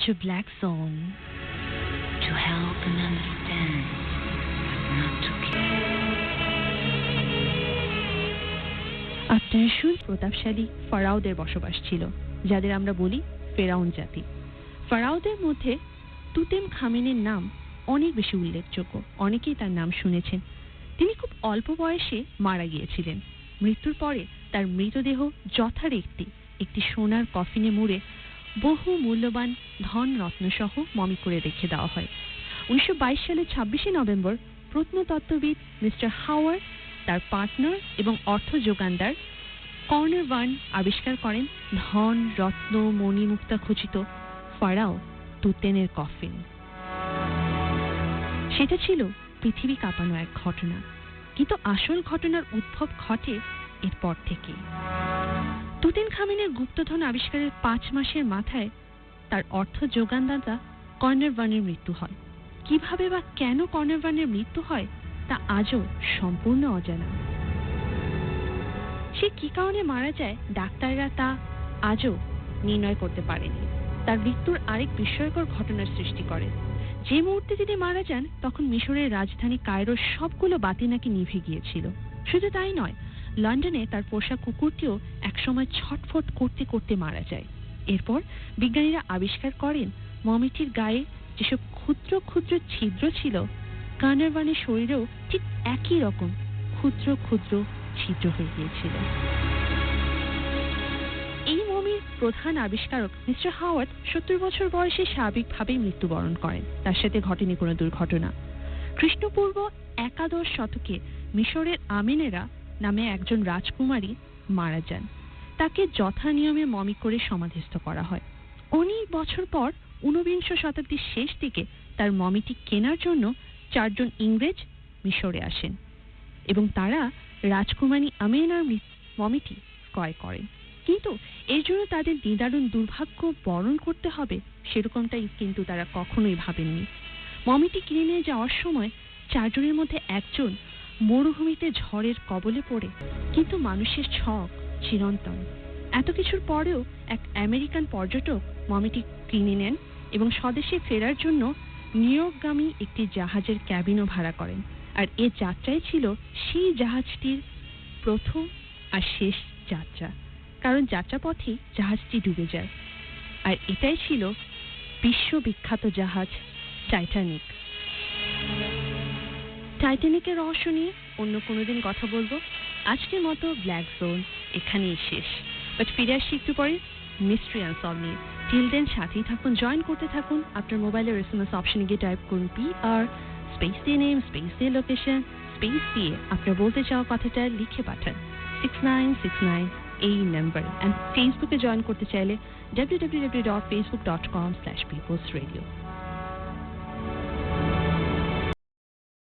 to Black Zone. To help and understand, but not to kill. আপনার শুন প্রতাপশালী ফারাওদের বসবাস ছিল, যাদের আমরা বলি ফেরাউন জাতি। ফারাওদের মধ্যে তুতেম খামেনের নাম অনেক বেশি উল্লেখযোগ্য। অনেকেই তার নাম শুনেছেন। তিনি খুব অল্প বয়সে মারা গিয়েছিলেন। মৃত্যুর পরে তার মৃতদেহ যথারীতি একটি সোনার কফিনে মুড়ে বহু মূল্যবান ধন রত্নসহ মমি করে রেখে দেওয়া হয়। 1922 সালের 26শে নভেম্বর প্রত্নতত্ত্ববিদ মিস্টার হাওয়ার্ড, তার পার্টনার এবং অর্থ যোগানদার কর্নার ভান আবিষ্কার করেন ধন রত্ন মণিমুক্তা খচিত ফারাও তুতেনের কফিন। সেটা ছিল পৃথিবী কাঁপানো এক ঘটনা, কিন্তু আসল ঘটনার উদ্ভব ঘটে এরপর থেকে। তুতেনখামেনের গুপ্তধন আবিষ্কারের 5 মাসের মাথায় তার অর্থ যোগানদাতা কর্নার ভানের মৃত্যু হয়। কিভাবে বা কেন কর্নার ভানের মৃত্যু হয় তা আজও সম্পূর্ণ অজানা। সে কি কারণে মারা যায় ডাক্তাররা তা আজও নির্ণয় করতে পারেনি। তার মৃত্যুর আরেক বিস্ময়কর ঘটনার সৃষ্টি করে। যে মুহূর্তে তিনি মারা যান তখন মিশরের রাজধানী কায়রোর সবগুলো বাতি নাকি নিভে গিয়েছিল। শুধু তাই নয়, লন্ডনে তার পোষা কুকুরটিও একসময় ছটফট করতে করতে মারা যায়। এরপর বিজ্ঞানীরা আবিষ্কার করেন মমিটির গায়ে যেসব ক্ষুদ্র ক্ষুদ্র ছিদ্র ছিল, কর্নার ভানের শরীরেও ঠিক একই রকম ক্ষুদ্র ক্ষুদ্র ছিদ্র হয়ে গিয়েছিল। এই মমির প্রধান আবিষ্কারক মিস্টার হাওয়ার্ড 70 বছর বয়সে স্বাভাবিকভাবেই মৃত্যুবরণ করেন। তার সাথে ঘটেনি কোনো দুর্ঘটনা। খ্রিস্টপূর্ব 11 শতকে মিশরের আমেনেরা নামে একজন রাজকুমারী মারা যান। তাকে যথা নিয়মে মমি করে সমাধিস্থ করা হয়। অনেক বছর পর 19বিংশ শতাব্দীর শেষ দিকে তার মমিটি কেনার জন্য 4 জন ইংরেজ মিশরে আসেন এবং তারা রাজকুমারী আমেনার মমিটি ক্রয় করেন। কিন্তু এর জন্য তাদের নিদারুণ দুর্ভাগ্য বরণ করতে হবে সেরকমটাই কিন্তু তারা কখনোই ভাবেননি। মমিটি কিনে নিয়ে যাওয়ার সময় 4 জনের মধ্যে একজন মরুভূমিতে ঝড়ের কবলে পড়ে। কিন্তু মানুষের ছক চিরন্তন। এত কিছুর পরেও এক আমেরিকান পর্যটক মমিটি কিনে নেন এবং স্বদেশে ফেরার জন্য নিউইয়র্কগামী একটি জাহাজের ক্যাবিনও ভাড়া করেন। আর এ যাত্রাই ছিল সেই জাহাজটির প্রথম আর শেষ যাত্রা, কারণ যাত্রাপথেই জাহাজটি ডুবে যায়। আর এটাই ছিল বিশ্ববিখ্যাত জাহাজ টাইটানিক। টাইটানিকের রহস্য নিয়ে অন্য কোনোদিন কথা বলবো। আজকের মতো ব্ল্যাক জোন এখানেই শেষ, বাট ফিরে আসছি একটু পরে মিস্ট্রি আনসলভ নিয়ে। টিল দেন সাথেই থাকুন, জয়েন করতে থাকুন। আপনার মোবাইলের এসএমএস অপশনে গিয়ে টাইপ করুন PR, স্পেস দিয়ে নেম, স্পেস দিয়ে লোকেশন, স্পেস দিয়ে আপনার বলতে চাওয়া কথাটা লিখে পাঠান 6969 এই নাম্বার। অ্যান্ড ফেসবুকে জয়েন করতে চাইলে www.facebook.com/peoplesradio।